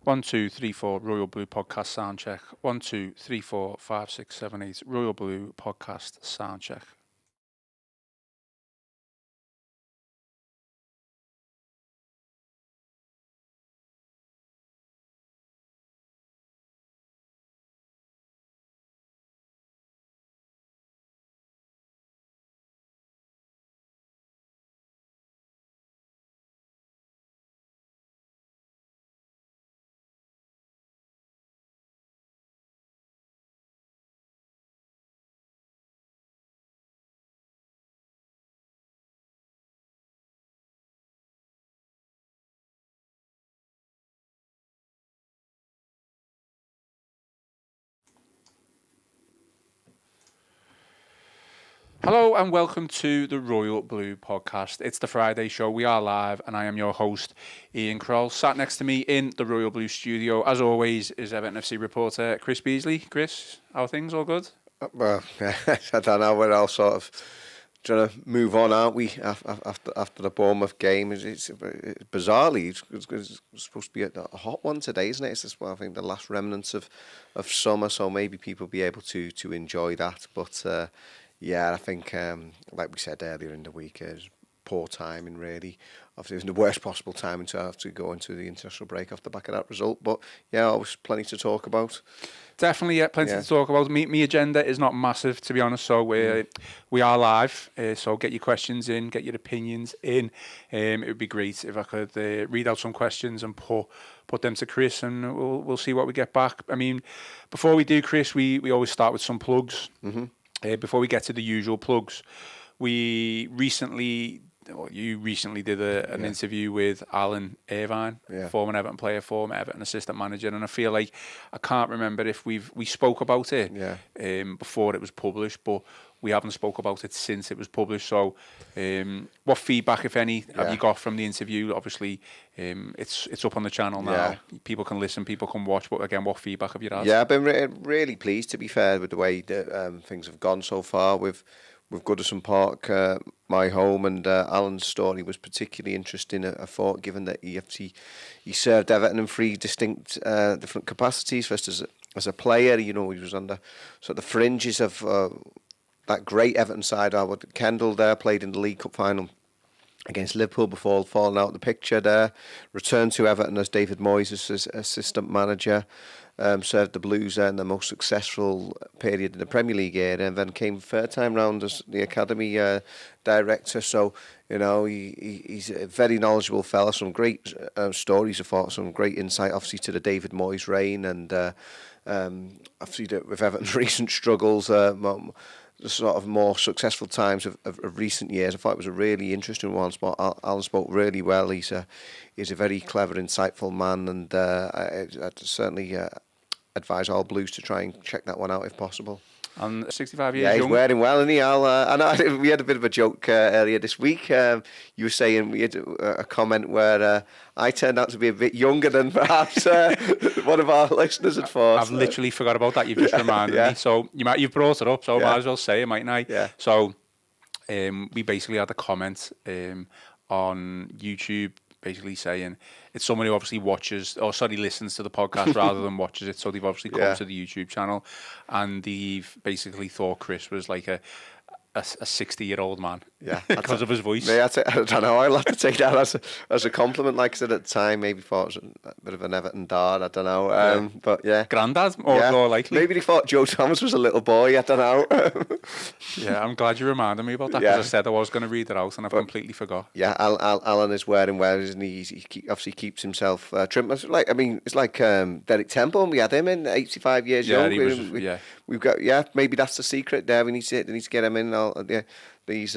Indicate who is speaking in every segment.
Speaker 1: One, two, three, four, Royal Blue Podcast sound check. 1, 2, 3, 4, 5, 6, 7, 8, Royal Blue Podcast sound check. Hello and welcome to the Royal Blue Podcast. It's the Friday show. We are live and I am your host, Ian Kroll. Sat next to me in the Royal Blue studio, as always, is Everton FC reporter Chris Beasley. Chris, how are things? All good?
Speaker 2: Well, I don't know. We're all sort of trying to move on, aren't we? After the Bournemouth game, it's bizarrely it's supposed to be a hot one today, isn't it? It's just, well, I think the last remnants of summer, so maybe people will be able to enjoy that. But yeah, I think like we said earlier in the week, it's poor timing really. Obviously, it was the worst possible timing to have to go into the international break off the back of that result. But yeah, always plenty to talk about.
Speaker 1: Definitely, yeah, plenty to talk about. Me agenda is not massive, to be honest. So we are live. So get your questions in, get your opinions in. It would be great if I could read out some questions and put them to Chris, and we'll see what we get back. I mean, before we do, Chris, we always start with some plugs. Before we get to the usual plugs, you recently did an interview with Alan Irvine, former Everton player, former Everton assistant manager, and I feel like I can't remember if we spoke about it before it was published, but we haven't spoke about it since it was published. So, what feedback, if any, have you got from the interview? Obviously, it's up on the channel now. Yeah. People can listen, people can watch. But again, what feedback have you had?
Speaker 2: Yeah, I've been really pleased, to be fair, with the way that things have gone so far with Goodison Park, my home, and Alan's story was particularly interesting, I thought, given that he served Everton in three distinct different capacities. First as a player, he was on the sort of the fringes of that great Everton side. Kendall there played in the League Cup final against Liverpool before falling out of the picture there. Returned to Everton as David Moyes' assistant manager. Served the Blues in the most successful period in the Premier League era, and then came third time round as the academy director. So, he's a very knowledgeable fella. Some great stories, I thought, some great insight, obviously, to the David Moyes reign, and obviously with Everton's recent struggles, the sort of more successful times of recent years. I thought it was a really interesting one. Alan spoke really well. He's a very clever, insightful man, and I'd certainly advise all Blues to try and check that one out if possible.
Speaker 1: And 65 years
Speaker 2: young.
Speaker 1: Yeah,
Speaker 2: he's wearing well, isn't he? I know we had a bit of a joke earlier this week. You were saying we had a comment where I turned out to be a bit younger than perhaps one of our listeners had thought.
Speaker 1: I've literally forgot about that. You've just reminded me. So you've brought it up, so I might as well say it, mightn't I?
Speaker 2: Yeah.
Speaker 1: So we basically had a comment on YouTube basically saying it's someone who obviously listens to the podcast rather than watches it. So they've obviously come to the YouTube channel, and they've basically thought Chris was like a 60-year-old man, because of his voice.
Speaker 2: I don't know. I'll have to take that as a compliment. Like I said at the time, maybe thought it was a bit of an Everton dad. I don't know. But yeah,
Speaker 1: granddad, more likely.
Speaker 2: Maybe they thought Joe Thomas was a little boy. I don't know.
Speaker 1: Yeah, I'm glad you reminded me about that, because I said I was going to read it out and I've completely forgot.
Speaker 2: Yeah, Alan is wearing well, isn't he? He obviously keeps himself trim. It's like Derek Temple. We had him in 85 years young. We've got maybe that's the secret there. We need to get him in. These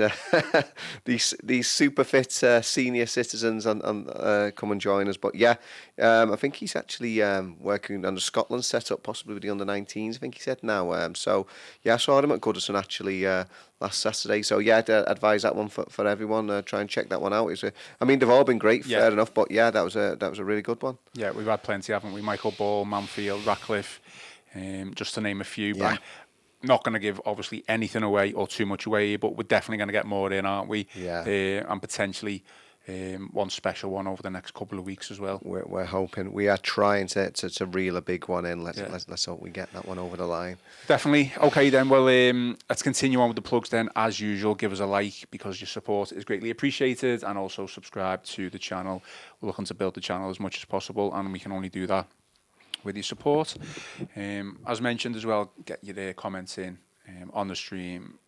Speaker 2: super fit senior citizens and come and join us. But I think he's actually working on the Scotland setup, possibly with the under-19s. I think he said now. I saw him at Goodison actually last Saturday. So I'd advise that one for everyone. Try and check that one out. They've all been great, fair enough. But that was a really good one.
Speaker 1: Yeah, we've had plenty, haven't we? Michael Ball, Manfield, Ratcliffe, just to name a few.
Speaker 2: Yeah.
Speaker 1: But not going to give obviously anything away or too much away, but we're definitely going to get more in, aren't we?
Speaker 2: Yeah.
Speaker 1: And potentially one special one over the next couple of weeks as well.
Speaker 2: We're hoping. We are trying to reel a big one in. Let's hope we get that one over the line.
Speaker 1: Definitely. Okay then, well, let's continue on with the plugs then. As usual, give us a like because your support is greatly appreciated, and also subscribe to the channel. We're looking to build the channel as much as possible, and we can only do that with your support. As mentioned as well, get your comments in on the stream.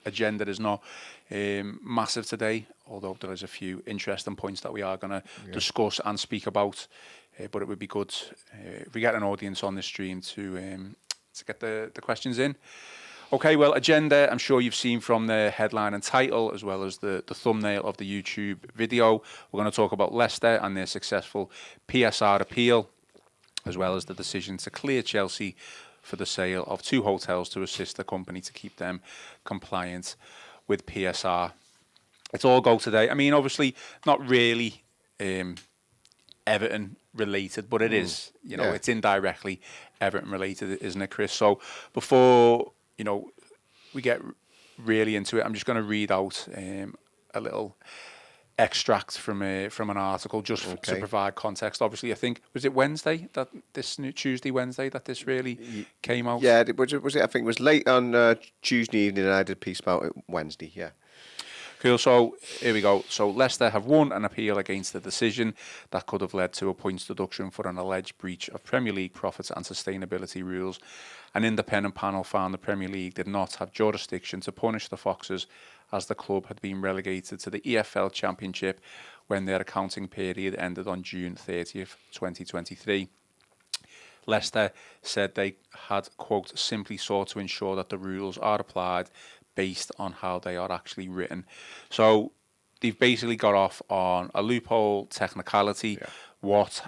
Speaker 1: Agenda is not massive today, although there is a few interesting points that we are going to discuss and speak about. But it would be good if we get an audience on the stream to get the questions in. Okay, well, agenda, I'm sure you've seen from the headline and title, as well as the thumbnail of the YouTube video. We're going to talk about Leicester and their successful PSR appeal, as well as the decision to clear Chelsea for the sale of 2 hotels to assist the company to keep them compliant with PSR. It's all go today. I mean, obviously, not really Everton related, but it is. You know, it's indirectly Everton related, isn't it, Chris? So before we get really into it, I'm just going to read out a little extract from an article just to provide context. Obviously, I think was it Tuesday, Wednesday that this really came out.
Speaker 2: Yeah, was it? I think it was late on Tuesday evening, and I did a piece about it Wednesday. Yeah.
Speaker 1: Cool. So here we go. So Leicester have won an appeal against the decision that could have led to a points deduction for an alleged breach of Premier League profits and sustainability rules. An independent panel found the Premier League did not have jurisdiction to punish the Foxes, as the club had been relegated to the EFL Championship when their accounting period ended on June 30th, 2023. Leicester said they had, quote, simply sought to ensure that the rules are applied based on how they are actually written. So they've basically got off on a loophole technicality. Yeah. What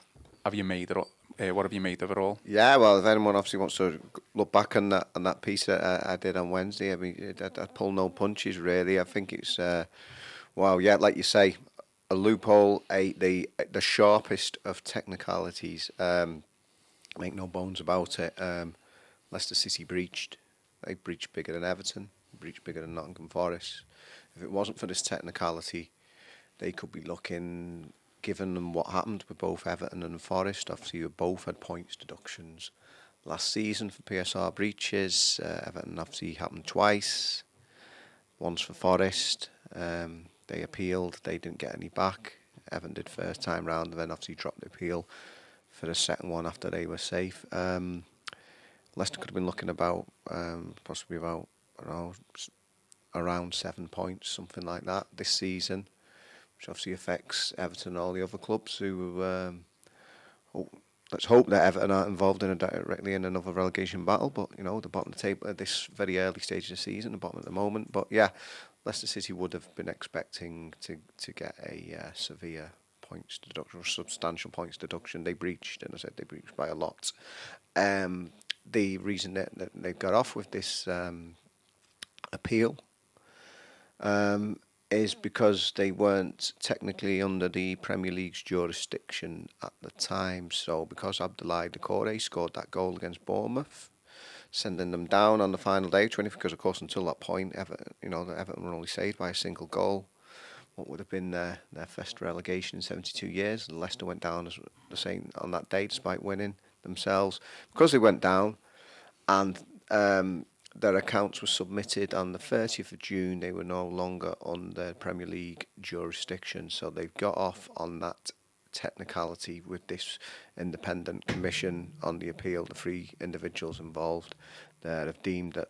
Speaker 1: have you made of it all? Yeah,
Speaker 2: well, if anyone obviously wants to look back on that piece that I did on Wednesday, I mean, I'd pull no punches, really. I think it's, like you say, a loophole, the sharpest of technicalities. Make no bones about it. Leicester City breached. They breached bigger than Everton, breached bigger than Nottingham Forest. If it wasn't for this technicality, they could be looking, given them what happened with both Everton and Forest. Obviously, you both had points deductions last season for PSR breaches. Everton obviously happened twice. Once for Forest. They appealed. They didn't get any back. Everton did first time round, and then obviously dropped the appeal for the second one after they were safe. Leicester could have been looking about possibly about around 7 points, something like that, this season, which obviously affects Everton and all the other clubs who let's hope that Everton aren't involved directly in another relegation battle, but the bottom of the table at this very early stage of the season, the bottom at the moment. But yeah, Leicester City would have been expecting to get a severe points deduction or substantial points deduction. They breached, and I said they breached by a lot. The reason that they got off with this appeal is because they weren't technically under the Premier League's jurisdiction at the time. So because Abdoulaye Doucouré scored that goal against Bournemouth, sending them down on the final day, because of course until that point, Everton were only saved by a single goal. What would have been their first relegation in 72 years. Leicester went down as the same on that day, despite winning themselves. Because they went down, and their accounts were submitted on the 30th of June, they were no longer under Premier League jurisdiction. So they've got off on that technicality with this independent commission on the appeal. The 3 individuals involved that have deemed that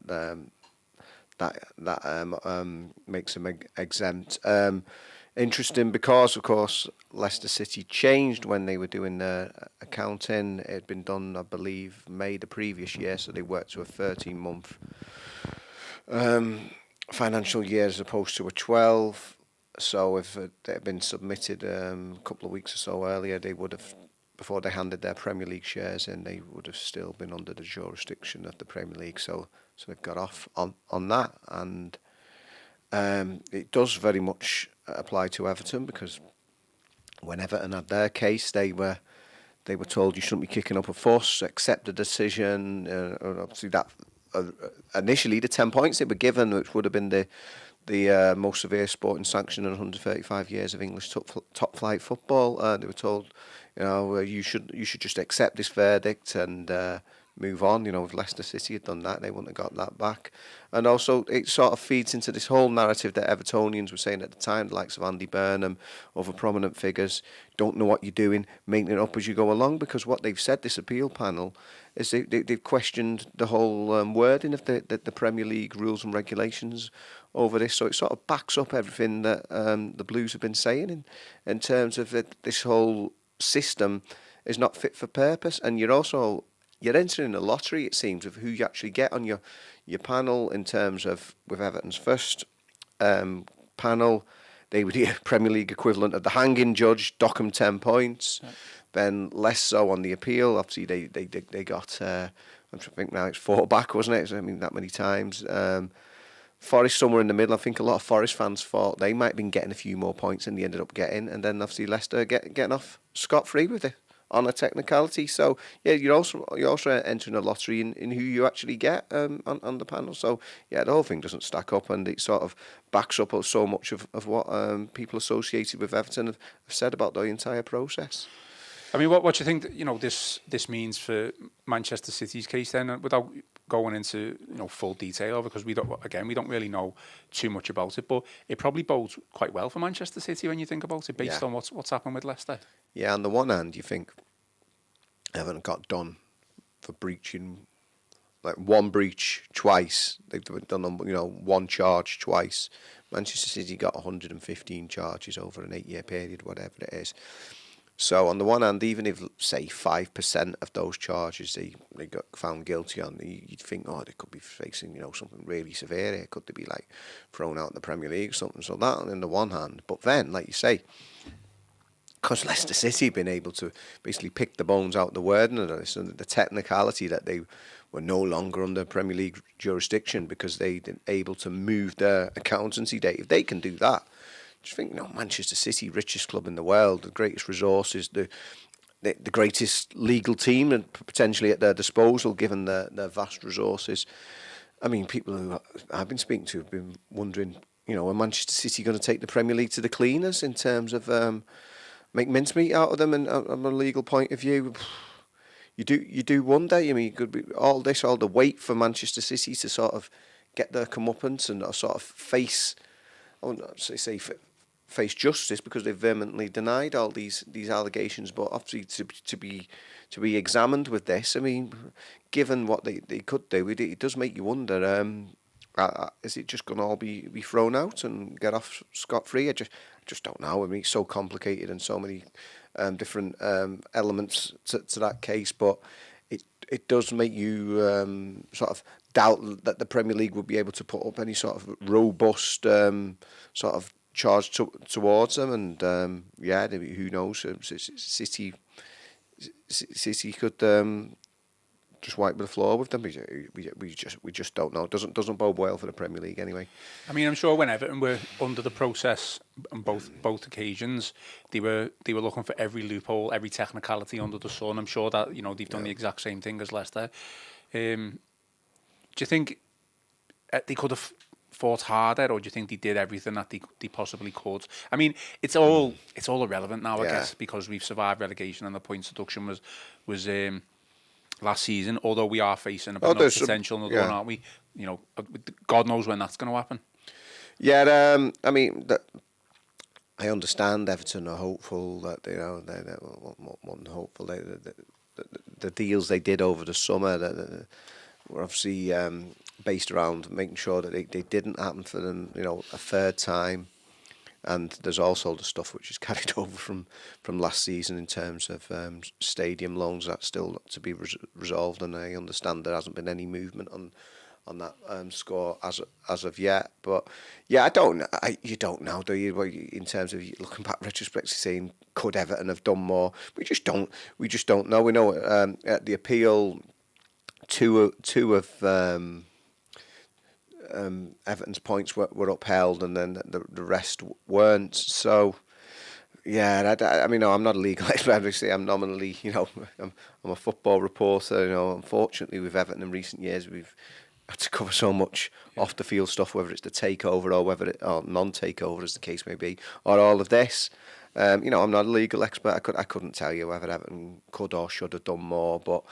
Speaker 2: that makes them exempt. Interesting because, of course, Leicester City changed when they were doing their accounting. It had been done, I believe, May the previous year, so they worked to a 13-month financial year as opposed to a 12. So if it had been submitted a couple of weeks or so earlier, they would have, before they handed their Premier League shares in, they would have still been under the jurisdiction of the Premier League. So they've got off on that, and it does very much apply to Everton, because when Everton had their case, they were told you shouldn't be kicking up a fuss, accept the decision. Obviously, that initially the 10 points they were given, which would have been the the most severe sporting sanction in 135 years of English top flight football. They were told, you should just accept this verdict and move on. If Leicester City had done that, they wouldn't have got that back. And also, it sort of feeds into this whole narrative that Evertonians were saying at the time, the likes of Andy Burnham, other prominent figures, don't know what you're doing, making it up as you go along, because what they've said, this appeal panel, is they've questioned the whole wording of the Premier League rules and regulations over this. So it sort of backs up everything that the Blues have been saying in terms of this whole system is not fit for purpose. And you're entering a lottery, it seems, of who you actually get on your panel, in terms of, with Everton's first panel, they were the Premier League equivalent of the hanging judge, dock 'em 10 points. Right. Then less so on the appeal. Obviously, they got, I think now it's 4 back, wasn't it? I mean, that many times. Forest somewhere in the middle. I think a lot of Forest fans thought they might have been getting a few more points than they ended up getting. And then obviously Leicester getting off scot-free with it on a technicality. So yeah, you're also entering a lottery in who you actually get on the panel. So yeah, the whole thing doesn't stack up, and it sort of backs up so much of what people associated with Everton have said about the entire process.
Speaker 1: I mean, what do you think this means for Manchester City's case then, without going into full detail, because we don't really know too much about it, but it probably bodes quite well for Manchester City when you think about it, based on what's happened with Leicester. Yeah,
Speaker 2: on the one hand, you think Everton got done for breaching, like one breach twice. They've done one charge twice. Manchester City got 115 charges over an 8-year period, whatever it is. So on the one hand, even if, say, 5% of those charges they got found guilty on, you'd think, they could be facing, something really severe here. Could they be, like, thrown out in the Premier League or something? So that on the one hand. But then, like you say, because Leicester City have been able to basically pick the bones out the wording of this, and the technicality that they were no longer under Premier League jurisdiction because they've been able to move their accountancy date. If they can do that, I think Manchester City, richest club in the world, the greatest resources, the greatest legal team, and potentially at their disposal given their vast resources. I mean, people who I've been speaking to have been wondering, are Manchester City going to take the Premier League to the cleaners in terms of make mincemeat out of them, and from a legal point of view? You do wonder. I mean, it could be all the wait for Manchester City to sort of get their comeuppance and sort of face, I wouldn't say face justice, because they've vehemently denied all these allegations, but obviously to be examined with this. I mean, given what they could do, it does make you wonder, is it just going to all be thrown out and get off scot-free? I just don't know. I mean, it's so complicated and so many different elements to that case, but it does make you sort of doubt that the Premier League would be able to put up any sort of robust sort of charge towards them, and who knows? City could just wipe the floor with them. We just don't know. It doesn't bode well for the Premier League anyway.
Speaker 1: I mean, I'm sure when Everton were under the process on both occasions, they were looking for every loophole, every technicality under the sun. I'm sure that they've done the exact same thing as Leicester. Do you think they could have fought harder, or do you think they did everything that they possibly could? I mean, it's all irrelevant now, I guess, because we've survived relegation and the points deduction was last season. Although we are facing a potential another one, aren't we? God knows when that's going to happen.
Speaker 2: Yeah, I mean, I understand Everton are hopeful that they're hopeful. The deals they did over the summer that were obviously based around making sure that they didn't happen for them, a third time. And there's also the stuff which is carried over from last season in terms of stadium loans. That's still to be resolved, and I understand there hasn't been any movement on that score as of yet. But yeah, you don't know, do you? In terms of looking back retrospectively, saying could Everton have done more? We just don't know. We know at the appeal, two of Everton's points were upheld, and then the rest weren't. So, yeah, I mean, no, I'm not a legal expert. Obviously, I'm nominally, I'm a football reporter. Unfortunately, with Everton in recent years, we've had to cover so much off the field stuff, whether it's the takeover or or non-takeover, as the case may be, or all of this. I'm not a legal expert. I couldn't tell you whether Everton could or should have done more, but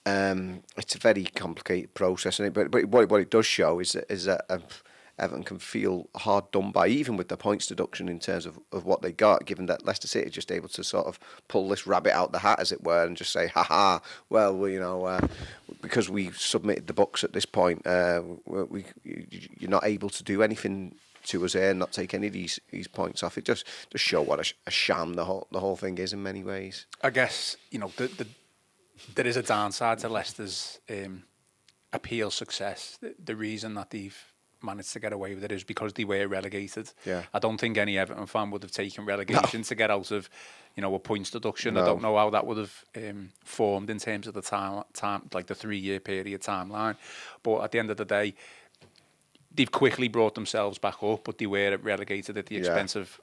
Speaker 2: it's a very complicated process. But what it does show is that Everton can feel hard done by, even with the points deduction in terms of what they got, given that Leicester City are just able to sort of pull this rabbit out the hat, as it were, and just say, well, because we submitted the books at this point, you're not able to do anything to us here, and not take any of these points off. It just show what a sham the whole thing is in many ways.
Speaker 1: I guess, there is a downside to Leicester's appeal success. The reason that they've managed to get away with it is because they were relegated.
Speaker 2: Yeah.
Speaker 1: I don't think any Everton fan would have taken relegation to get out of, a points deduction.
Speaker 2: No.
Speaker 1: I don't know how that would have formed in terms of the time, like the 3-year period timeline. But at the end of the day, they've quickly brought themselves back up, but they were relegated at the expense of,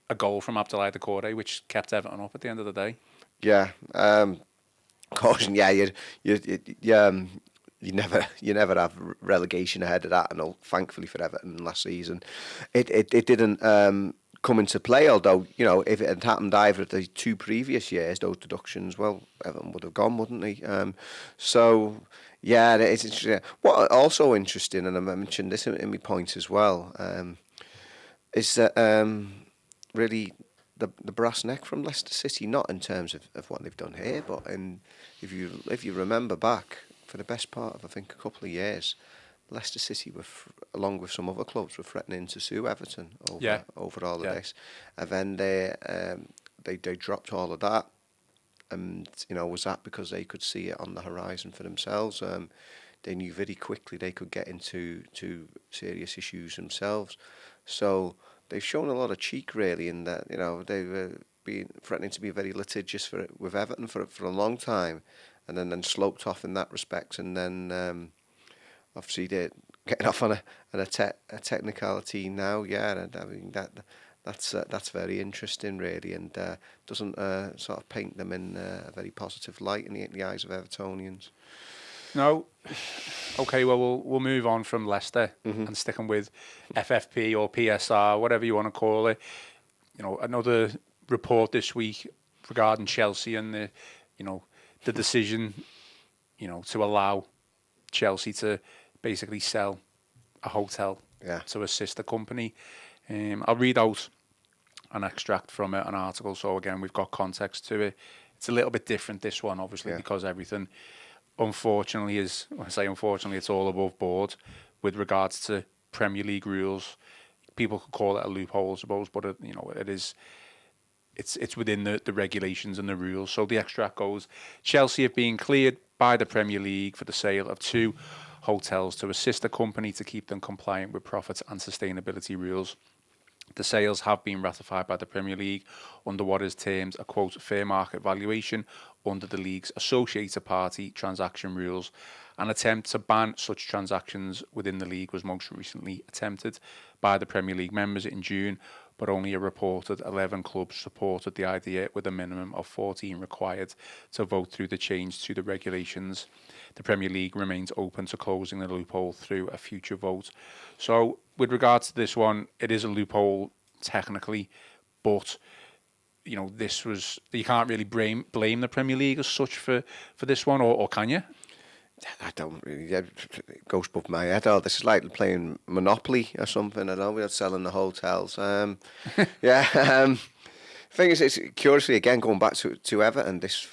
Speaker 1: a goal from Abdoulaye Doucouré, which kept Everton up at the end of the day.
Speaker 2: Yeah. Caution. Yeah. You never have relegation ahead of that, and thankfully for Everton last season, it didn't come into play. Although if it had happened either of the 2 previous years, those deductions, well, Everton would have gone, wouldn't they? So yeah, it's interesting. What also interesting, and I mentioned this in my point as well, is that really the brass neck from Leicester City, not in terms of what they've done here, but if you remember back, for the best part of, I think, a couple of years, Leicester City were, along with some other clubs, were threatening to sue Everton over all of this. And then they dropped all of that. And, was that because they could see it on the horizon for themselves? They knew very quickly they could get into serious issues themselves. So they've shown a lot of cheek, really, in that, they were threatening to be very litigious with Everton for a long time. And then sloped off in that respect, and then obviously they're getting off on a technicality now. Yeah, I mean that's very interesting, really, and doesn't sort of paint them in a very positive light in the eyes of Evertonians.
Speaker 1: No. Okay, well, we'll move on from Leicester and sticking with FFP or PSR, whatever you want to call it. Another report this week regarding Chelsea and the decision, to allow Chelsea to basically sell a hotel to a sister company. I'll read out an extract from an article. So again, we've got context to it. It's a little bit different, this one, obviously, because everything, unfortunately, when I say unfortunately, it's all above board with regards to Premier League rules. People could call it a loophole, I suppose, but it is. It's within the regulations and the rules. So the extract goes, Chelsea have been cleared by the Premier League for the sale of 2 hotels to a sister company to keep them compliant with profit and sustainability rules. The sales have been ratified by the Premier League under what is termed a, quote, fair market valuation under the league's associated party transaction rules. An attempt to ban such transactions within the league was most recently attempted by the Premier League members in June, but only a reported 11 clubs supported the idea, with a minimum of 14 required to vote through the change to the regulations. The Premier League remains open to closing the loophole through a future vote. So, with regards to this one, it is a loophole technically, but this was, you can't really blame the Premier League as such for this one, or can you?
Speaker 2: I don't really. It goes above my head. This is like playing Monopoly or something. I know we're selling the hotels. Thing is, it's curiously again going back to Everton. This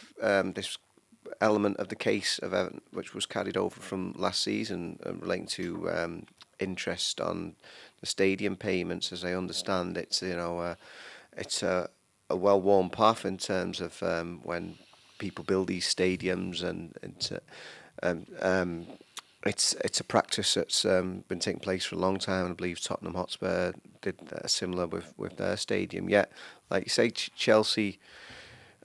Speaker 2: element of the case of Everton, which was carried over from last season, relating to interest on the stadium payments. As I understand, it's it's a well-worn path in terms of when people build these stadiums, and it's a practice that's been taking place for a long time. I believe Tottenham Hotspur did similar with their stadium. Yet, like you say, Chelsea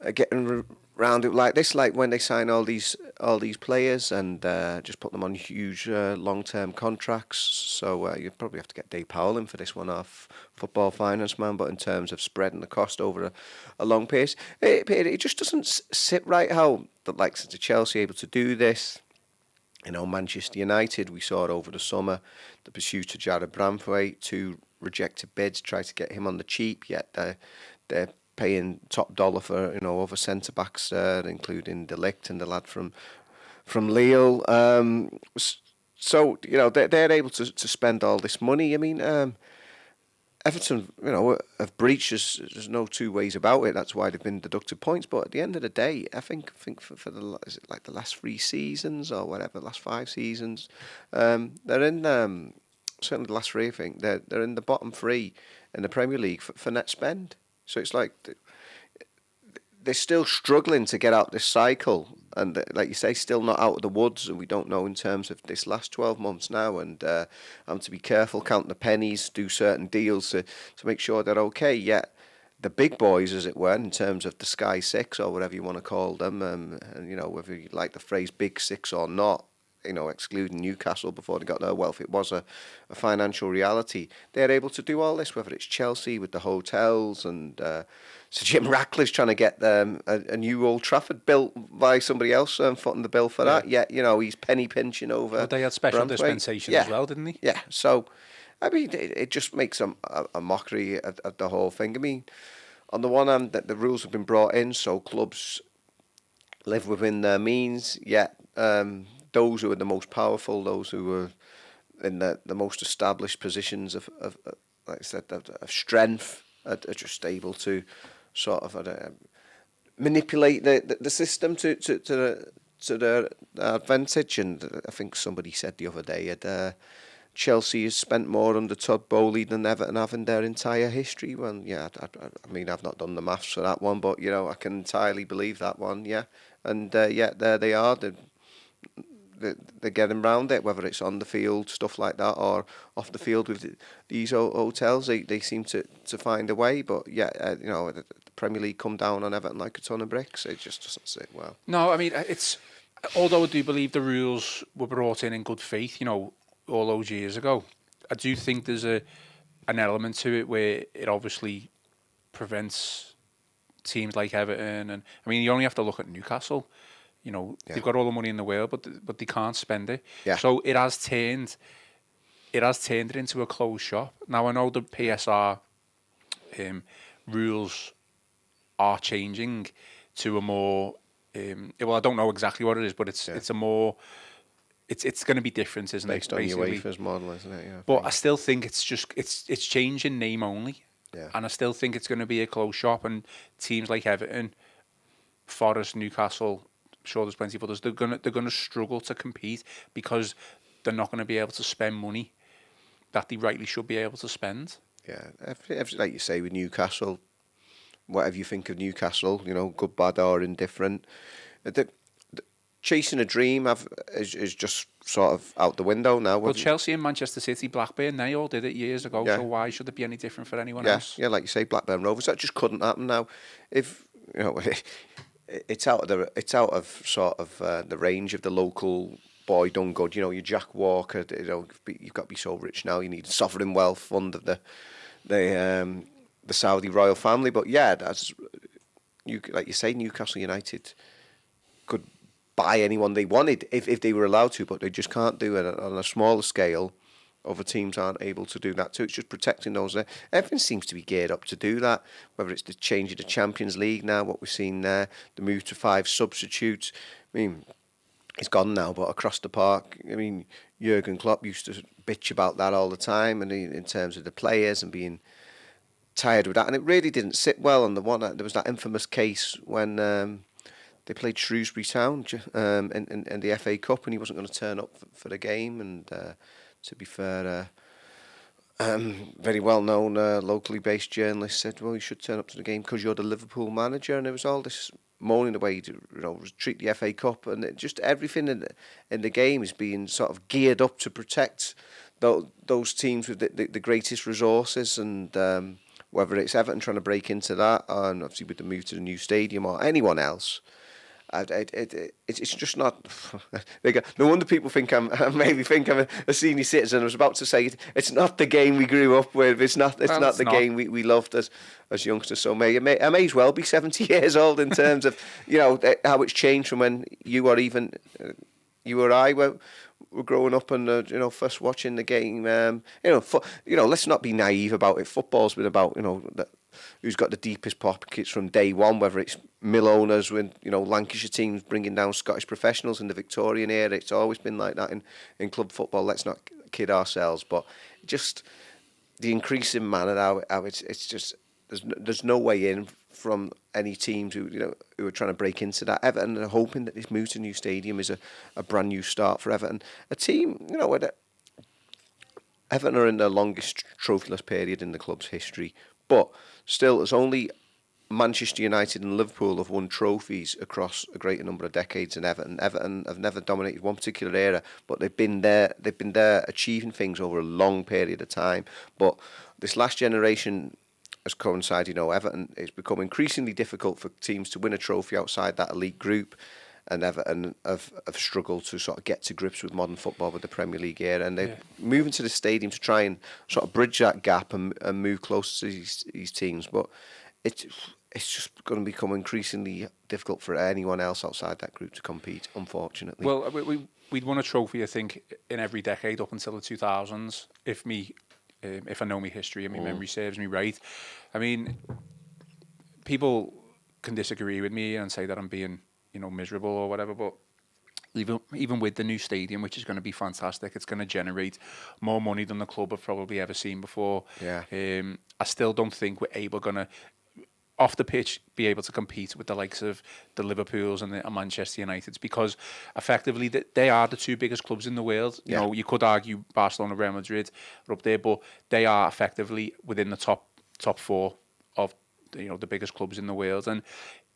Speaker 2: are getting round it like this, like when they sign all these players and just put them on huge long-term contracts. So you probably have to get Dave Powell in for this one, off Football Finance Man. But in terms of spreading the cost over a long period, it just doesn't sit right how the likes of Chelsea are able to do this. Manchester United, we saw it over the summer, the pursuit of Jared Branthwaite, 2 rejected bids, tried to get him on the cheap, yet they're paying top dollar for, other centre-backs, including De Ligt and the lad from Lille. So, they're able to spend all this money. I mean, Everton, have breached. There's no two ways about it. That's why they've been deducted points. But at the end of the day, I think for the, is it like the last 3 seasons or whatever, last 5 seasons, they're in certainly the last 3. I think they're in the bottom 3 in the Premier League for net spend. So it's like they're still struggling to get out this cycle, and like you say, still not out of the woods. And we don't know in terms of this last 12 months now. And I'm to be careful, count the pennies, do certain deals to make sure they're okay. Yet the big boys, as it were, in terms of the Sky Six or whatever you want to call them, and whether you like the phrase Big Six or not, excluding Newcastle before they got their wealth, it was a financial reality. They're able to do all this, whether it's Chelsea with the hotels and so Jim Ratcliffe's trying to get a new Old Trafford built by somebody else footing the bill for that. Yet, he's penny pinching over.
Speaker 1: Well, they had special dispensation as well, didn't they?
Speaker 2: Yeah, so, I mean, it just makes a mockery of the whole thing. I mean, on the one hand, the rules have been brought in so clubs live within their means, yet those who are the most powerful, those who are in the most established positions of like I said, of strength, are just able to sort of manipulate the system to their advantage. And I think somebody said the other day that Chelsea has spent more under Todd Bowley than Everton have in their entire history. Well, yeah, I mean, I've not done the maths for that one, but I can entirely believe that one. Yeah, and yet there they are. They're getting around it, whether it's on the field, stuff like that, or off the field with these hotels. They seem to find a way. But yeah, the Premier League come down on Everton like a ton of bricks. It just doesn't sit well.
Speaker 1: No, I mean, it's, although I do believe the rules were brought in good faith, all those years ago, I do think there's an element to it where it obviously prevents teams like Everton. And I mean, you only have to look at Newcastle. They've got all the money in the world, but they can't spend it. Yeah. So it has turned it into a closed shop. Now I know the PSR rules are changing to a more well, I don't know exactly what it is, but it's a more it's going to be different, isn't
Speaker 2: based
Speaker 1: it?
Speaker 2: Based on Uefa's model, isn't it? Yeah.
Speaker 1: But I still think it's changing name only. Yeah. And I still think it's going to be a closed shop, and teams like Everton, Forest, Newcastle, sure there's plenty of others, they're gonna struggle to compete because they're not going to be able to spend money that they rightly should be able to spend.
Speaker 2: Yeah, like you say with Newcastle, whatever you think of Newcastle, good, bad or indifferent, the chasing a dream is just sort of out the window now.
Speaker 1: Well, Chelsea and Manchester City, Blackburn, they all did it years ago, so why should it be any different for anyone else?
Speaker 2: Yeah, like you say, Blackburn Rovers, that just couldn't happen now. If it's out of sort of the range of the local boy done good. Your Jack Walker. You've got to be so rich now. You need sovereign wealth fund of the Saudi royal family. But yeah, that's like you say, Newcastle United could buy anyone they wanted if they were allowed to, but they just can't do it on a smaller scale. Other teams aren't able to do that too. It's just protecting those there. Everything seems to be geared up to do that, whether it's the change of the Champions League now, what we've seen there, the move to 5 substitutes. I mean, it's gone now, but across the park, I mean, Jurgen Klopp used to bitch about that all the time, and in terms of the players and being tired with that, and it really didn't sit well on the one. There was that infamous case when they played Shrewsbury Town in the FA Cup, and he wasn't going to turn up for the game, and to be fair, very well-known locally based journalist said, well, you should turn up to the game because you're the Liverpool manager. And there was all this moaning the way to treat the FA Cup, and just everything in the game is being sort of geared up to protect those teams with the greatest resources. And whether it's Everton trying to break into that, and obviously with the move to the new stadium, or anyone else, it's just not. No wonder people think I'm a senior citizen. I was about to say it's not the game we grew up with. It's not the game we loved as youngsters. So I may as well be 70 years old in terms of how it's changed from when you were even you or I were growing up and first watching the game. Let's not be naive about it. Football's been about who's got the deepest pockets from day one, whether it's mill owners with Lancashire teams bringing down Scottish professionals in the Victorian era. It's always been like that in club football. Let's not kid ourselves, but just the increasing manner how it's just there's no way in from any teams who are trying to break into that. Everton are hoping that this move to new stadium is a brand new start for Everton. A team, Everton are in their longest trophyless period in the club's history, but still, there's only Manchester United and Liverpool have won trophies across a greater number of decades than Everton. Everton have never dominated one particular era, but they've been there achieving things over a long period of time. But this last generation has coincided, Everton, it's become increasingly difficult for teams to win a trophy outside that elite group, and Everton have struggled to sort of get to grips with modern football with the Premier League era, and they're moving to the stadium to try and sort of bridge that gap and move closer to these teams. But it's just going to become increasingly difficult for anyone else outside that group to compete, unfortunately.
Speaker 1: Well, we'd won a trophy, I think, in every decade up until the 2000s, if I know my history and my memory serves me right. I mean, people can disagree with me and say that I'm being, miserable or whatever, but even with the new stadium, which is going to be fantastic, it's going to generate more money than the club have probably ever seen before.
Speaker 2: Yeah.
Speaker 1: I still don't think we're going to, off the pitch, be able to compete with the likes of the Liverpools and the Manchester Uniteds, because effectively they are the two biggest clubs in the world. You could argue Barcelona, Real Madrid are up there, but they are effectively within the top four of the biggest clubs in the world, and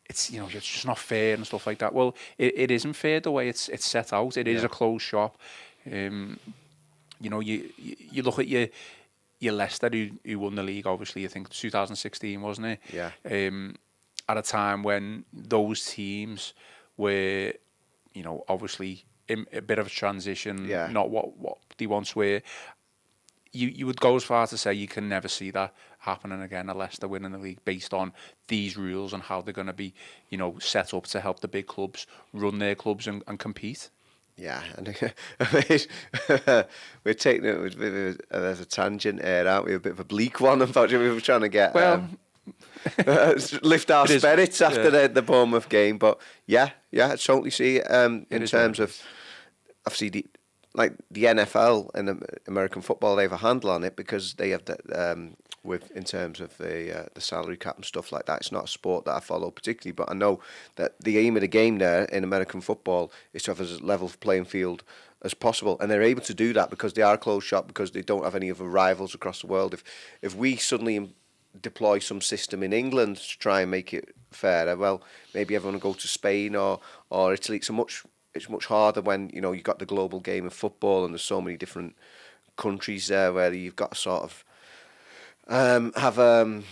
Speaker 1: it's it's just not fair and stuff like that. Well, it isn't fair the way it's set out. It is a closed shop. You look at your Leicester who won the league, obviously, I think 2016, wasn't it?
Speaker 2: Yeah.
Speaker 1: At a time when those teams were, obviously in a bit of a transition, not what they once were. You would go as far as to say you can never see that happening again, a Leicester winning the league based on these rules and how they're going to be, set up to help the big clubs run their clubs and compete.
Speaker 2: Yeah, and we're taking it as a tangent here, aren't we? A bit of a bleak one. Unfortunately, we were trying to get lift our spirits after the Bournemouth game, but I totally see it. In terms of obviously the NFL and American football, they have a handle on it because they have in terms of the salary cap and stuff like that. It's not a sport that I follow particularly, but I know that the aim of the game there in American football is to have as level playing field as possible, and they're able to do that because they are a closed shop, because they don't have any other rivals across the world. If we suddenly deploy some system in England to try and make it fairer, well, maybe everyone will go to Spain or Italy. It's much harder when you've got the global game of football and there's so many different countries there where you've got to sort of have a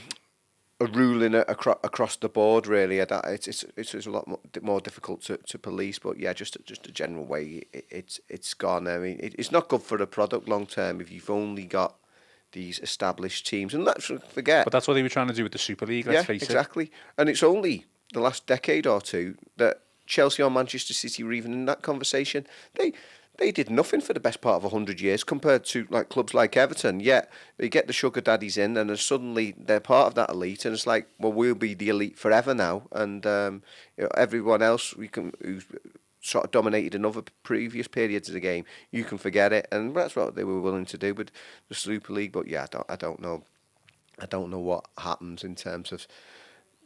Speaker 2: ruling across the board. Really, it's a lot more difficult to police. But just a general way, it's gone. I mean, it's not good for the product long term if you've only got these established teams, and let's forget.
Speaker 1: But that's what they were trying to do with the Super League. Let's face it.
Speaker 2: Exactly. And it's only the last decade or two that Chelsea or Manchester City were even in that conversation. They did nothing for the best part of 100 years compared to clubs like Everton. Yet they get the sugar daddies in, and then suddenly they're part of that elite, and it's like, well, we'll be the elite forever now, and everyone else who's sort of dominated in other previous periods of the game, you can forget it, and that's what they were willing to do with the Super League. But I don't know what happens in terms of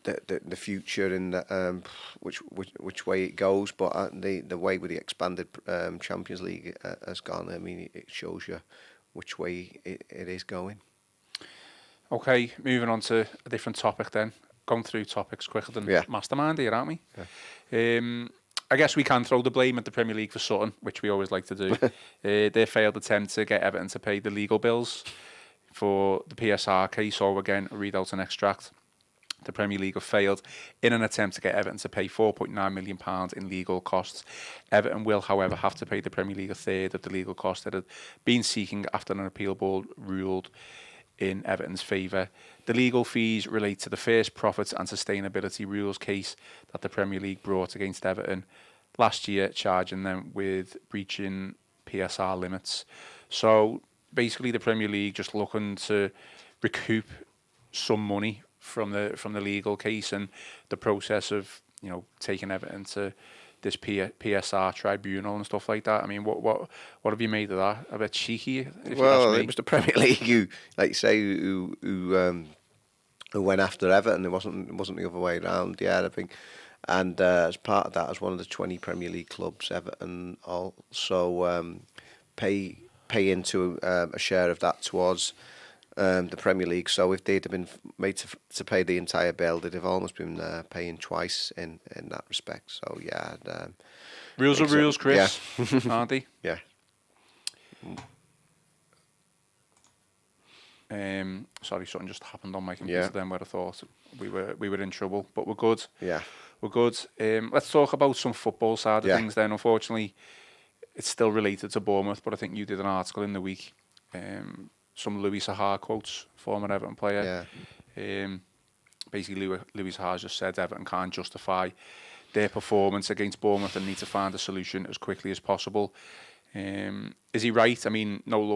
Speaker 2: the future and which way it goes, but the way with the expanded Champions League has gone, I mean, it shows you which way it is going.
Speaker 1: Okay, moving on to a different topic then. Going through topics quicker than Mastermind here, aren't we? Yeah. I guess we can throw the blame at the Premier League for Sutton, which we always like to do. Their failed attempt to get Everton to pay the legal bills for the PSR case, or again, read out an extract. The Premier League have failed in an attempt to get Everton to pay £4.9 million in legal costs. Everton will, however, have to pay the Premier League a third of the legal costs that had been seeking after an appeal board ruled in Everton's favour. The legal fees relate to the first profits and sustainability rules case that the Premier League brought against Everton last year, charging them with breaching PSR limits. So basically, the Premier League just looking to recoup some money from the legal case and the process of taking Everton to this PSR tribunal and stuff like that. I mean, what have you made of that? A bit cheeky, if you ask me.
Speaker 2: It was the Premier League who, like you say, who went after Everton. It wasn't the other way around. Yeah, I think. And as part of that, as one of the 20 Premier League clubs, Everton also pay into a share of that towards the Premier League. So if they'd have been made to pay the entire bill, they'd have almost been paying twice in that respect. So yeah.
Speaker 1: Rules are rules, Chris, aren't they?
Speaker 2: Yeah.
Speaker 1: Sorry, something just happened on my computer then where I thought we were in trouble, but we're good.
Speaker 2: Yeah.
Speaker 1: We're good. Let's talk about some football side of things then. Unfortunately, it's still related to Bournemouth, but I think you did an article in the week. Some Louis Saha quotes, former Everton player. Yeah. Basically, Louis Saha just said Everton can't justify their performance against Bournemouth and need to find a solution as quickly as possible. Is he right? I mean, no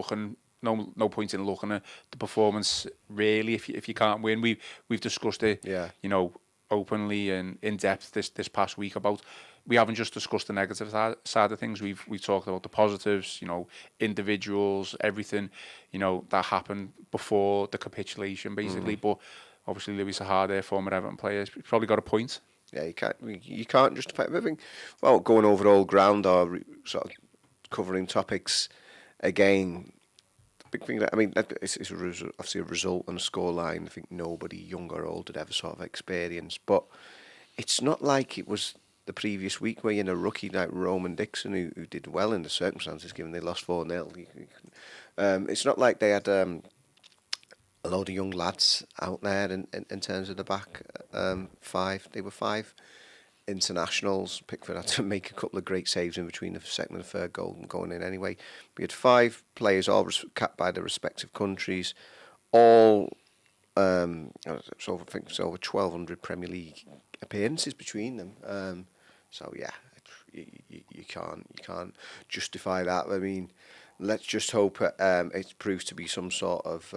Speaker 1: point in looking at the performance really if you can't win. We've discussed it, openly and in depth this past week about. We haven't just discussed the negative side of things. We've talked about the positives, individuals, everything, that happened before the capitulation, basically. But obviously, Louis Saha, their former Everton player, he's probably got a point.
Speaker 2: Yeah, you can't justify everything. Well, going over old ground or sort of covering topics again. Big thing that it's obviously a result and a scoreline. I think nobody, young or old, had ever sort of experienced. But it's not like it was the previous week where you had a rookie like Roman Dixon who did well in the circumstances, given they lost 4-0. It's not like they had a load of young lads out there in terms of the back five. They were 5 internationals. Pickford had to make a couple of great saves in between the second and the third goal going in anyway. We had 5 players, all capped by their respective countries, all I think it's over 1,200 Premier League appearances between them. So yeah, you can't justify that. I mean, let's just hope it proves to be some sort of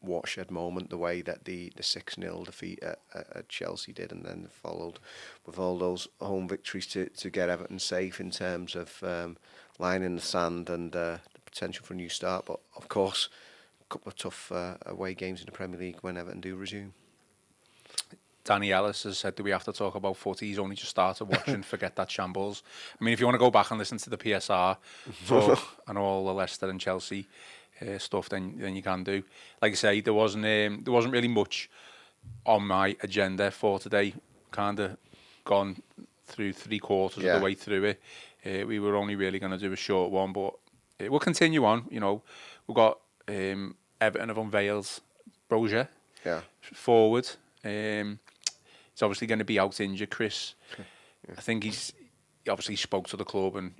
Speaker 2: watershed moment, the way that the 6-0 defeat at Chelsea did, and then followed with all those home victories to get Everton safe in terms of line in the sand and the potential for a new start. But of course, a couple of tough away games in the Premier League when Everton do resume.
Speaker 1: Danny Ellis has said, do we have to talk about footy? He's only just started watching. Forget that shambles. I mean, if you want to go back and listen to the PSR talk and all the Leicester and Chelsea stuff, then you can do. Like I say, there wasn't really much on my agenda for today. Kind of gone through 3/4 of the way through it. We were only really going to do a short one, but we'll continue on. We've got Everton have unveiled Broja forward. He's obviously going to be out injured, Chris. I think he obviously spoke to the club and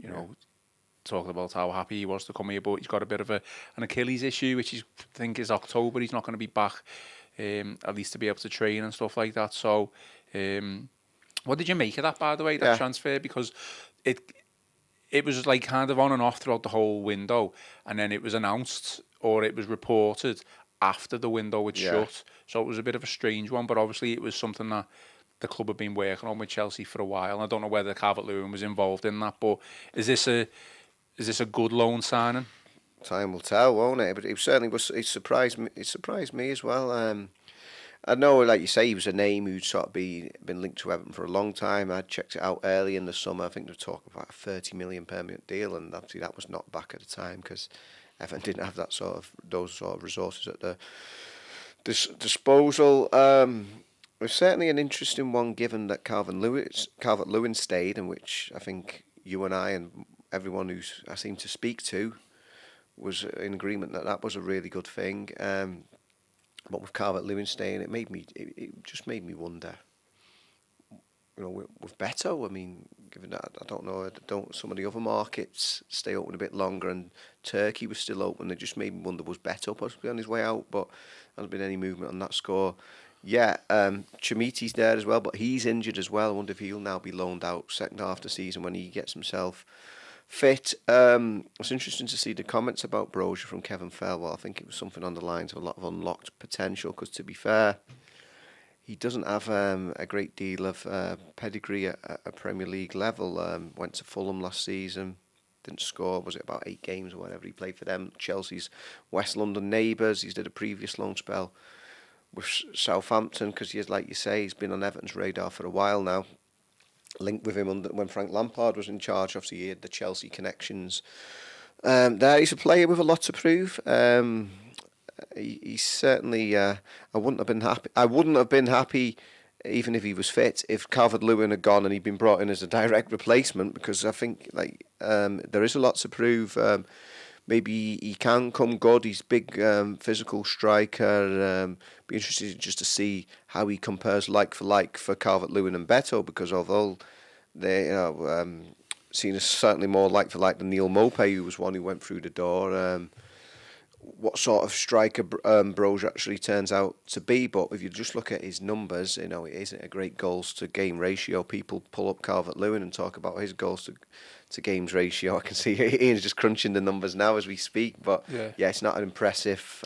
Speaker 1: talked about how happy he was to come here, but he's got a bit of an Achilles issue, which I think is October. He's not going to be back, at least to be able to train and stuff like that. So, what did you make of that, by the way, that transfer? Because it was like kind of on and off throughout the whole window, and then it was announced or it was reported after the window was shut. So it was a bit of a strange one, but obviously it was something that the club had been working on with Chelsea for a while. And I don't know whether Calvert-Lewin was involved in that, but is this a good loan signing?
Speaker 2: Time will tell, won't it? But it certainly was. It surprised me. It surprised me as well. I know, like you say, he was a name who'd sort of been linked to Everton for a long time. I checked it out early in the summer. I think they were talking about a 30 million permanent deal, and obviously that was not back at the time because Everton didn't have those sort of resources at the disposal. It was certainly an interesting one, given that Calvert-Lewin stayed, in which I think you and I and everyone who I seem to speak to was in agreement that was a really good thing. But with Calvert-Lewin staying, it just made me wonder. With Beto, I mean, given that I don't know, some of the other markets stay open a bit longer, and Turkey was still open. It just made me wonder, was Beto possibly on his way out? But there hasn't been any movement on that score Yeah, Chamiti's there as well, but he's injured as well. I wonder if he'll now be loaned out second half of the season when he gets himself fit. It's interesting to see the comments about Broja from Kevin Fairwell. I think it was something on the lines of a lot of unlocked potential, because to be fair, he doesn't have a great deal of pedigree at a Premier League level. Went to Fulham last season, didn't score, was it about 8 games or whatever he played for them. Chelsea's West London neighbours. He's did a previous loan spell with Southampton, because like you say, he's been on Everton's radar for a while now. Linked with him when Frank Lampard was in charge. Obviously, he had the Chelsea connections. There, he's a player with a lot to prove. He's certainly. I wouldn't have been happy even if he was fit, if Calvert-Lewin had gone and he'd been brought in as a direct replacement, because I think there is a lot to prove. Maybe he can come good. He's a big physical striker. Be interested just to see how he compares like for Calvert-Lewin and Beto, because although they seen as certainly more like for like than Neil Maupay, who was one who went through the door. What sort of striker Broja actually turns out to be, but if you just look at his numbers, it isn't a great goals to game ratio. People pull up Calvert-Lewin and talk about his goals to games ratio. I can see Ian's just crunching the numbers now as we speak, but yeah, it's not an impressive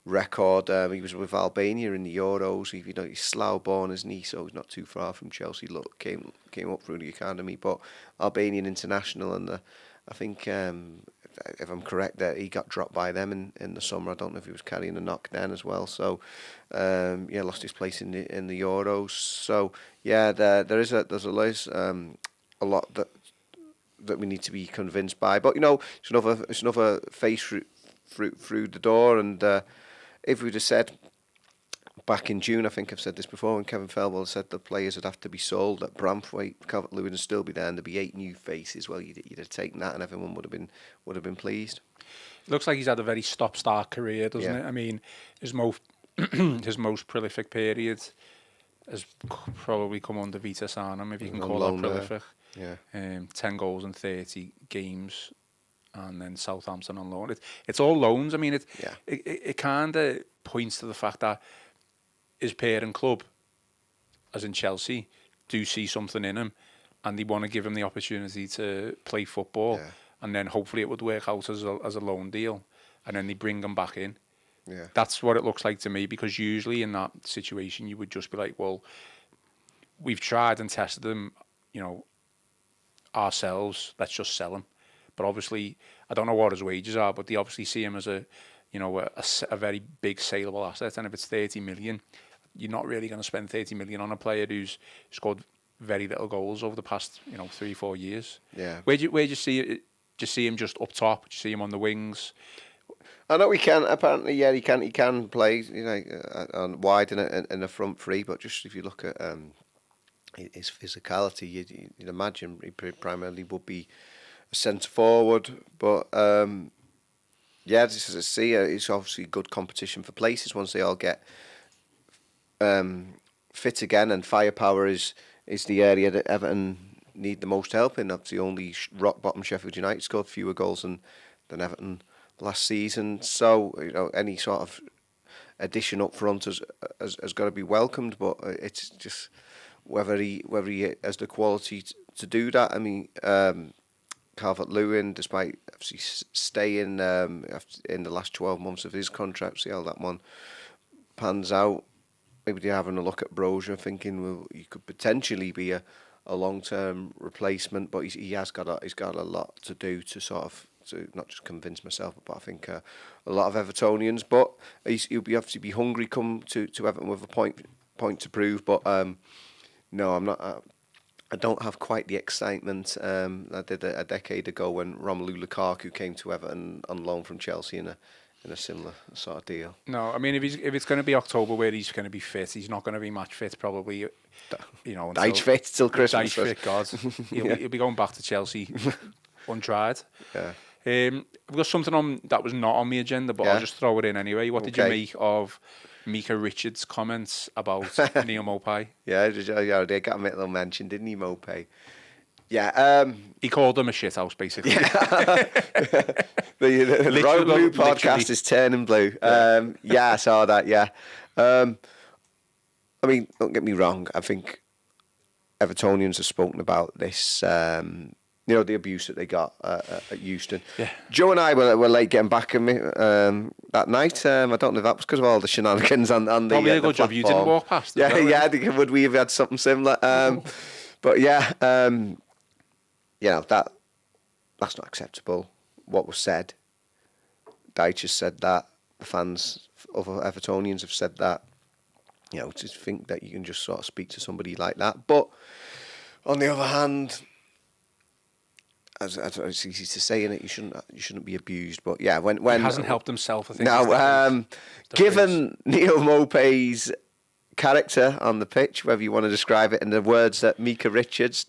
Speaker 2: record. He was with Albania in the Euros. He's Slough born, isn't he? So he's not too far from Chelsea. Look, came up through the academy, but Albanian international, and I think. If I'm correct, that he got dropped by them in the summer. I don't know if he was carrying a knock then as well. So, lost his place in the Euros. So, yeah, there's a lot that we need to be convinced by. But it's another face through the door. And if we'd have said back in June, I think I've said this before, when Kevin Fairwell said the players would have to be sold at Bramthwaite, Calvert-Lewin would still be there, and there'd be 8 new faces. Well, you'd have taken that, and everyone would have been pleased.
Speaker 1: Looks like he's had a very stop-start career, doesn't it? I mean, his most prolific period has probably come under Vita Sarnam, if you can call that prolific. 10 goals in 30 games, and then Southampton on loan. It's all loans. I mean, it kind of points to the fact that his parent club, as in Chelsea, do see something in him, and they want to give him the opportunity to play football, and then hopefully it would work out as a loan deal, and then they bring him back in. Yeah, that's what it looks like to me, because usually in that situation you would just be like, well, we've tried and tested him, ourselves. Let's just sell him. But obviously, I don't know what his wages are, but they obviously see him as a very big saleable asset, and if it's 30 million. You're not really going to spend 30 million on a player who's scored very little goals over the past 3-4 years. Yeah. Where do you see it? Do you see him just up top? Do you see him on the wings?
Speaker 2: I know he can. Apparently, yeah, he can play on wide in a front three. But just if you look at his physicality, you'd imagine he primarily would be a centre forward. But just to see, it's obviously good competition for places once they all get fit again, and firepower is the area that Everton need the most help in. Obviously, only rock bottom Sheffield United scored fewer goals than Everton last season. So any sort of addition up front has got to be welcomed. But it's just whether he has the quality to do that. I mean, Calvert-Lewin, despite obviously staying in the last 12 months of his contract, see how that one pans out. Maybe they're having a look at Broja, thinking, well, he could potentially be a long-term replacement, but he's got a lot to do to not just convince myself, but I think a lot of Evertonians. But he'll obviously be hungry come to Everton with a point to prove. But no, I'm not. I don't have quite the excitement I did a decade ago when Romelu Lukaku came to Everton on loan from Chelsea in a similar sort of deal.
Speaker 1: No, I mean, if it's going to be October where he's going to be fit, he's not going to be match fit probably.
Speaker 2: Dice fit till Christmas.
Speaker 1: Dice fit, God. He'll be going back to Chelsea untried. Yeah. We've got something on that was not on the agenda, but I'll just throw it in anyway. What did you make of Mika Richards' comments about Neil Maupay?
Speaker 2: Yeah, they got a little mention, didn't he, Maupay? Yeah,
Speaker 1: he called them a shithouse, basically.
Speaker 2: Yeah. the Royal Blue podcast is turning blue. I saw that. Yeah, I mean, don't get me wrong. I think Evertonians have spoken about this. The abuse that they got at Euston.
Speaker 1: Yeah.
Speaker 2: Joe and I were late getting back at me that night. I don't know if that was because of all the shenanigans on the
Speaker 1: Probably a
Speaker 2: the
Speaker 1: good job you didn't walk past.
Speaker 2: Yeah, yeah. Would we have had something similar? But yeah, that's not acceptable. What was said. Deitch has said that. The fans, other Evertonians have said that. To think that you can just sort of speak to somebody like that. But on the other hand, as it's easy to say, innit, you shouldn't be abused. But yeah, when
Speaker 1: he hasn't helped himself, I think.
Speaker 2: No, given Neil Maupay's character on the pitch, whether you want to describe it in the words that Mika Richards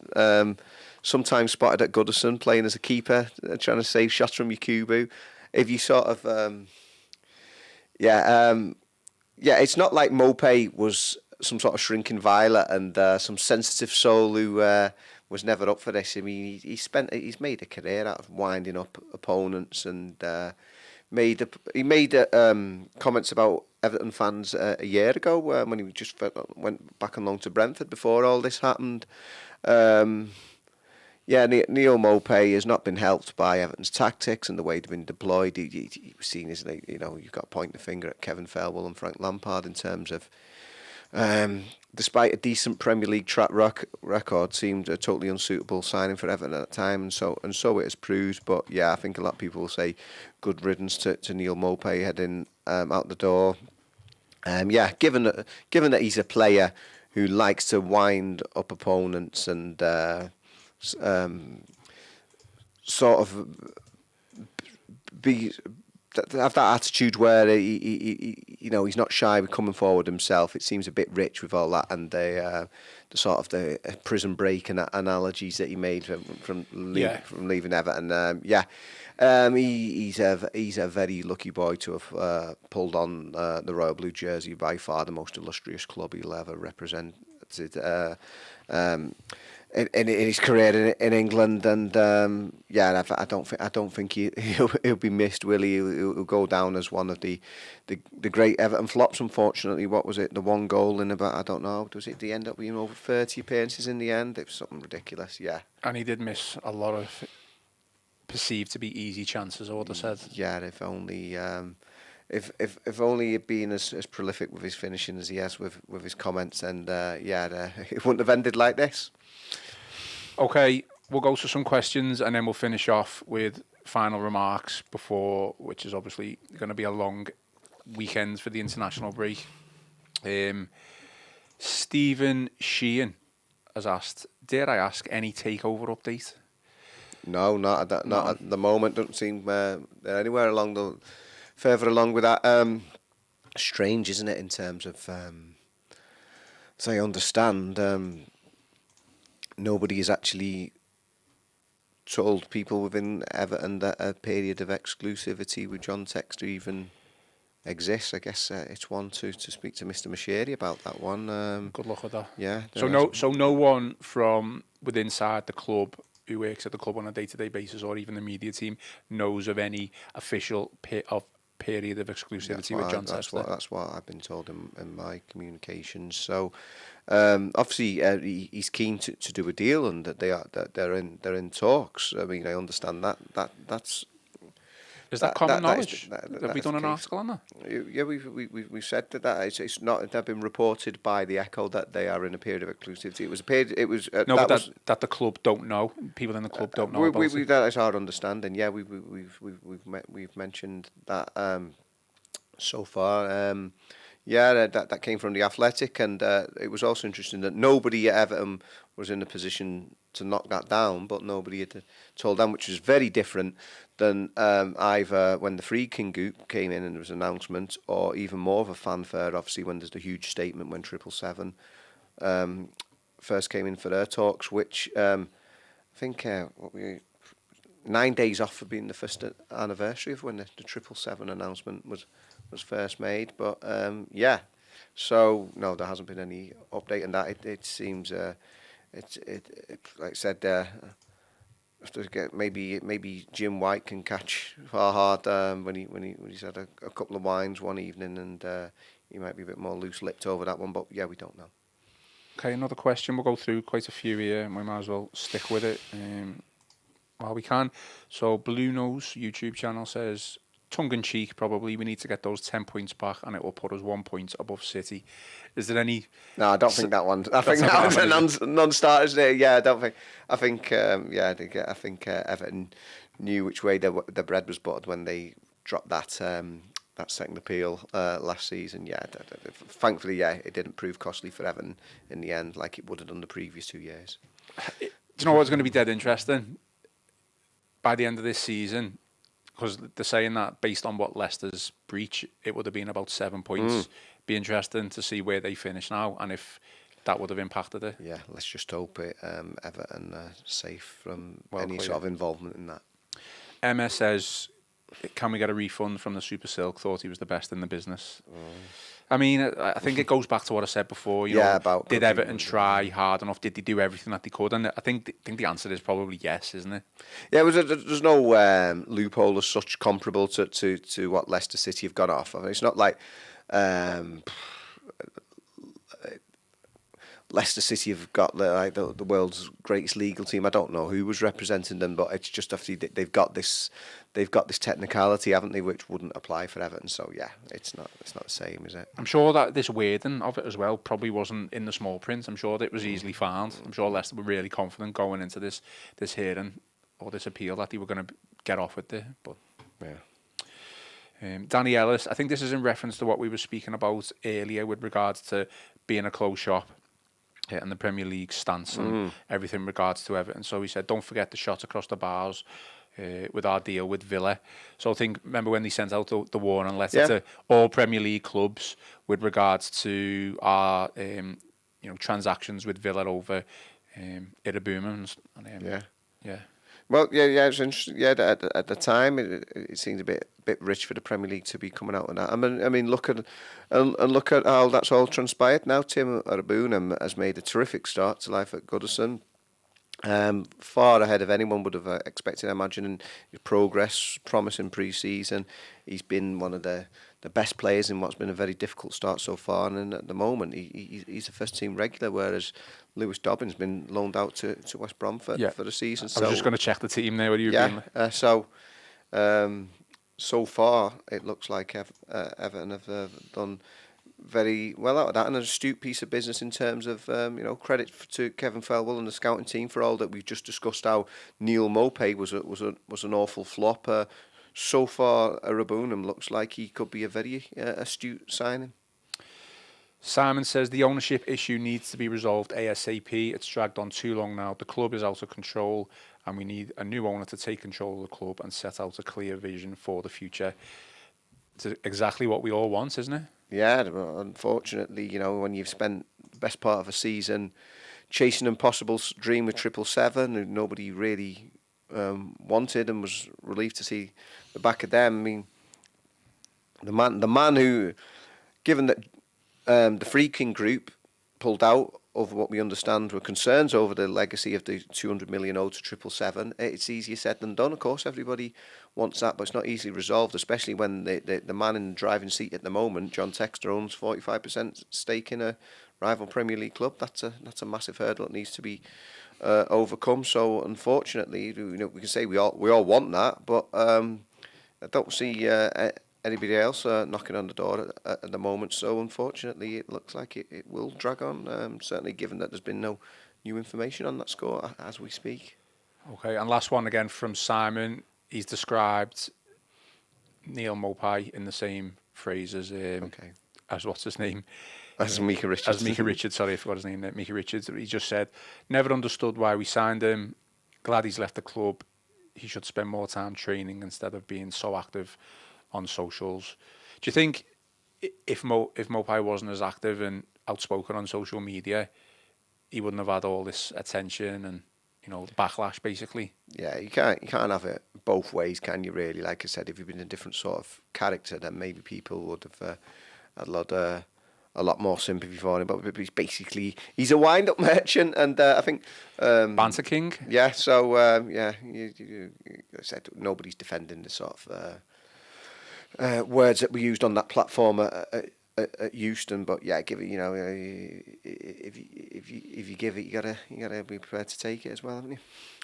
Speaker 2: sometimes spotted at Goodison playing as a keeper, trying to save shots from Yakubu. If you sort of, it's not like Maupay was some sort of shrinking violet and some sensitive soul who was never up for this. I mean, he's made a career out of winding up opponents and he made comments about Everton fans a year ago when he just went back on loan to Brentford before all this happened. Neil Maupay has not been helped by Everton's tactics and the way they've been deployed. He was seen as, you've got to point the finger at Kevin Felwell and Frank Lampard in terms of, despite a decent Premier League track record, seemed a totally unsuitable signing for Everton at the time, and so it has proved. But yeah, I think a lot of people will say good riddance to Neil Maupay heading out the door. Given that he's a player who likes to wind up opponents and sort of have that attitude where he's not shy with coming forward himself. It seems a bit rich with all that and the sort of the prison break and analogies that he made from leaving Everton. He's a very lucky boy to have pulled on the Royal Blue jersey, by far the most illustrious club he'll ever represented. In his career in England, and I don't think he'll be missed. Will he? He'll go down as one of the great Everton flops. Unfortunately, what was it? The one goal in about, I don't know. Was it? They end up being over 30 appearances in the end. It was something ridiculous. Yeah,
Speaker 1: and he did miss a lot of perceived to be easy chances. I would have said.
Speaker 2: Yeah, if only. If only he'd been as prolific with his finishing as he has with his comments, and it wouldn't have ended like this.
Speaker 1: Okay, we'll go to some questions and then we'll finish off with final remarks which is obviously going to be a long weekend for the international break. Stephen Sheehan has asked, dare I ask any takeover update?
Speaker 2: No, not at the moment. Don't seem they're anywhere further along with that. Strange, isn't it, in terms of, as I understand, nobody has actually told people within Everton that a period of exclusivity with John Textor even exists. I guess it's one to speak to Mr. Mashiri about that one.
Speaker 1: Good luck with that.
Speaker 2: Yeah.
Speaker 1: So no one from within inside the club who works at the club on a day-to-day basis, or even the media team, knows of any official period of exclusivity with John Textor.
Speaker 2: That's what I've been told in my communications. So obviously he's keen to do a deal, and that they're in talks. I mean, I understand that's.
Speaker 1: Is that common knowledge? Have we done an article on that?
Speaker 2: Yeah, we've said that it's not. They've been reported by the Echo that they are in a period of exclusivity. It was a period. It was
Speaker 1: that the club don't know. People in the club don't know about it.
Speaker 2: That is our understanding. Yeah, we've mentioned that so far. That came from the Athletic, and it was also interesting that nobody at Everton was in a position to knock that down, but nobody had told them, which was very different than either when the Friedkin Group came in and there was an announcement, or even more of a fanfare, obviously, when there's the huge statement when 777 first came in for their talks, which I think 9 days off for being the first anniversary of when the 777 announcement was first made. But so no, there hasn't been any update on that. It seems like I said, maybe Jim White can catch Farhad when he's had a couple of wines one evening, and he might be a bit more loose-lipped over that one. But yeah, we don't know.
Speaker 1: Okay, another question. We'll go through quite a few here, and we might as well stick with it while we can. So Blue Nose YouTube channel says, tongue-in-cheek, probably, we need to get those 10 points back, and it will put us 1 point above City. Is there any...
Speaker 2: No, I don't think that one... I think that was a non-starter, isn't it? Yeah, I don't think... I think Everton knew which way the bread was buttered when they dropped that second appeal last season. Yeah, thankfully, yeah, it didn't prove costly for Everton in the end, like it would have done the previous 2 years.
Speaker 1: Do you know what's going to be dead interesting? By the end of this season, because they're saying that based on what Leicester's breach, it would have been about 7 points. Be interesting to see where they finish now and if that would have impacted it.
Speaker 2: Yeah, let's just hope Everton are safe from any sort of involvement in that.
Speaker 1: MS says, can we get a refund from the Super Silk? Thought he was the best in the business. I mean, I think it goes back to what I said before. You know,
Speaker 2: about
Speaker 1: did Everton try hard enough? Did they do everything that they could? And I think the answer is probably yes, isn't it?
Speaker 2: Yeah, there's no loophole as such comparable to what Leicester City have got off. I mean, it's not like Leicester City have got the world's greatest legal team. I don't know who was representing them, but it's just obviously they've got this technicality, haven't they, which wouldn't apply for Everton. So yeah, it's not the same, is it?
Speaker 1: I'm sure that this wording of it as well probably wasn't in the small print. I'm sure that it was easily found. I'm sure Leicester were really confident going into this hearing or this appeal that they were going to get off with it. But
Speaker 2: yeah.
Speaker 1: Danny Ellis, I think this is in reference to what we were speaking about earlier with regards to being a closed shop. And the Premier League stance and everything in regards to Everton. So he said, don't forget the shot across the bars with our deal with Villa. So I think, remember when they sent out the warning letter to all Premier League clubs with regards to our transactions with Villa over Bournemouth. Yeah.
Speaker 2: Well, yeah, it's interesting. Yeah, at the time, it seemed a bit rich for the Premier League to be coming out with that. I mean, look at how that's all transpired. Now, Tim Bournemouth has made a terrific start to life at Goodison. Far ahead of anyone would have expected, I imagine, in progress, promising pre-season. He's been one of the best players in what's been a very difficult start so far, and at the moment he's a first team regular, whereas Lewis Dobbin's been loaned out to West Brom for the season.
Speaker 1: I was just going to check the team there. What are you
Speaker 2: so far it looks like Everton have done very well out of that, and an astute piece of business in terms of credit to Kevin Felwell and the scouting team for all that we've just discussed. How Neil Maupay was an awful flop. So far, Rabunam looks like he could be a very astute signing.
Speaker 1: Simon says the ownership issue needs to be resolved ASAP. It's dragged on too long now. The club is out of control, and we need a new owner to take control of the club and set out a clear vision for the future. It's exactly what we all want, isn't it?
Speaker 2: Yeah, unfortunately, when you've spent the best part of a season chasing an impossible dream with 777, who nobody really wanted, and was relieved to see the back of them. I mean, the man who, given that the Freaking Group pulled out over what we understand were concerns over the legacy of the 200 million owed to 777, it's easier said than done. Of course, everybody wants that, but it's not easily resolved, especially when the man in the driving seat at the moment, John Textor, owns 45% stake in a rival Premier League club. That's a massive hurdle that needs to be overcome. So unfortunately, we can say we all want that, but I don't see anybody else knocking on the door at the moment. So unfortunately, it looks like it will drag on. Certainly, given that there's been no new information on that score as we speak.
Speaker 1: Okay, and last one again from Simon. He's described Neil Maupay in the same phrase as what's his name?
Speaker 2: As Micah Richards.
Speaker 1: As Micah Richards, sorry, I forgot his name there. Micah Richards. He just said, never understood why we signed him. Glad he's left the club. He should spend more time training instead of being so active on socials. Do you think if Maupay wasn't as active and outspoken on social media, he wouldn't have had all this attention and backlash, basically?
Speaker 2: Yeah, you can't have it both ways, can you? Really, like I said, if you've been a different sort of character, then maybe people would have had a lot more sympathy for him. But he's a wind-up merchant, and I think
Speaker 1: Banter King.
Speaker 2: Yeah, so you said nobody's defending the sort of words that we used on that platform at Euston, but yeah, give it. You know, if you give it, you gotta be prepared to take it as well, haven't you?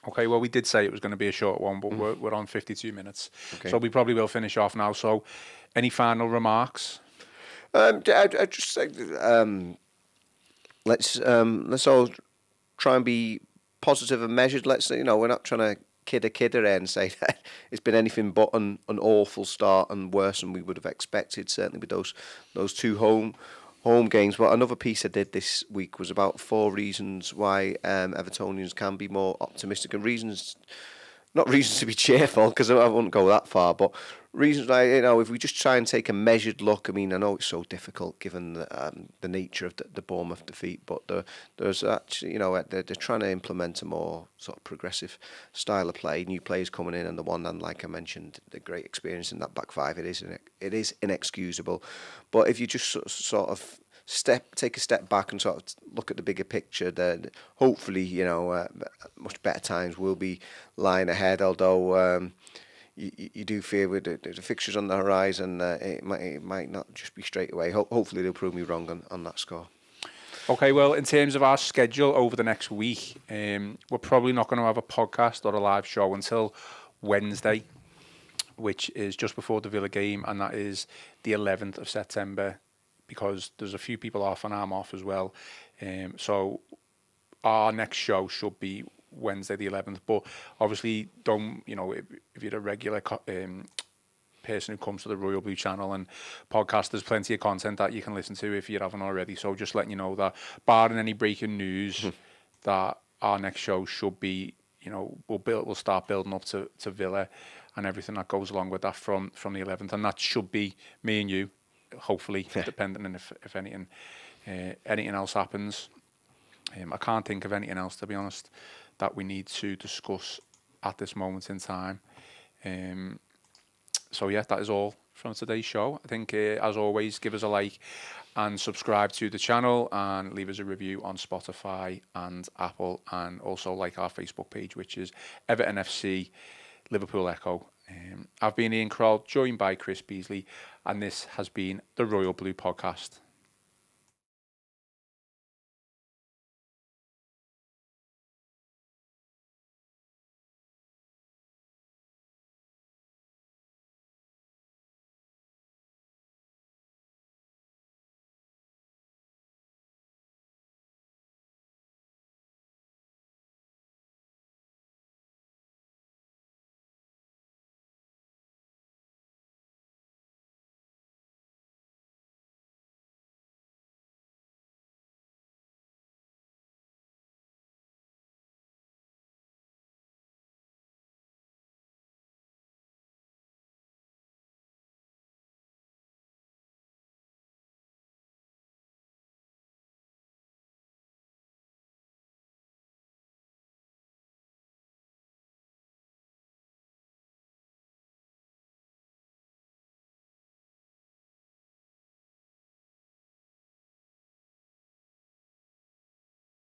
Speaker 1: Okay, well, we did say it was going to be a short one, but we're on 52 minutes,
Speaker 2: Okay.
Speaker 1: so we probably will finish off now. So, any final remarks?
Speaker 2: I just say, let's all try and be positive and measured. We're not trying to kid a kidder and say that it's been anything but an awful start and worse than we would have expected. Certainly with those two home games. But another piece I did this week was about 4 reasons why Evertonians can be more optimistic, and not reasons to be cheerful, because I wouldn't go that far, but reasons why, if we just try and take a measured look. I mean, I know it's so difficult given the nature of the Bournemouth defeat, but there's actually, they're trying to implement a more sort of progressive style of play, new players coming in, and the one, and like I mentioned, the great experience in that back five, it is inexcusable. But if you just sort of take a step back and sort of look at the bigger picture, then hopefully, much better times will be lying ahead. Although you do fear with the fixtures on the horizon, it might not just be straight away. Hopefully they'll prove me wrong on that score.
Speaker 1: Okay, well, in terms of our schedule over the next week, we're probably not going to have a podcast or a live show until Wednesday, which is just before the Villa game, and that is the 11th of September. Because there's a few people off and I'm off as well. So our next show should be Wednesday the 11th. But obviously, if you're a regular person who comes to the Royal Blue channel and podcast, there's plenty of content that you can listen to if you haven't already. So just letting you know that, barring any breaking news, that our next show should be, we'll start building up to Villa and everything that goes along with that from the 11th. And that should be me and you. Hopefully, depending on if anything else happens. I can't think of anything else, to be honest, that we need to discuss at this moment in time. So yeah, that is all from today's show. I think, as always, give us a like and subscribe to the channel and leave us a review on Spotify and Apple, and also like our Facebook page, which is Everton FC Liverpool Echo. I've been Ian Kroll, joined by Chris Beasley, and this has been the Royal Blue Podcast.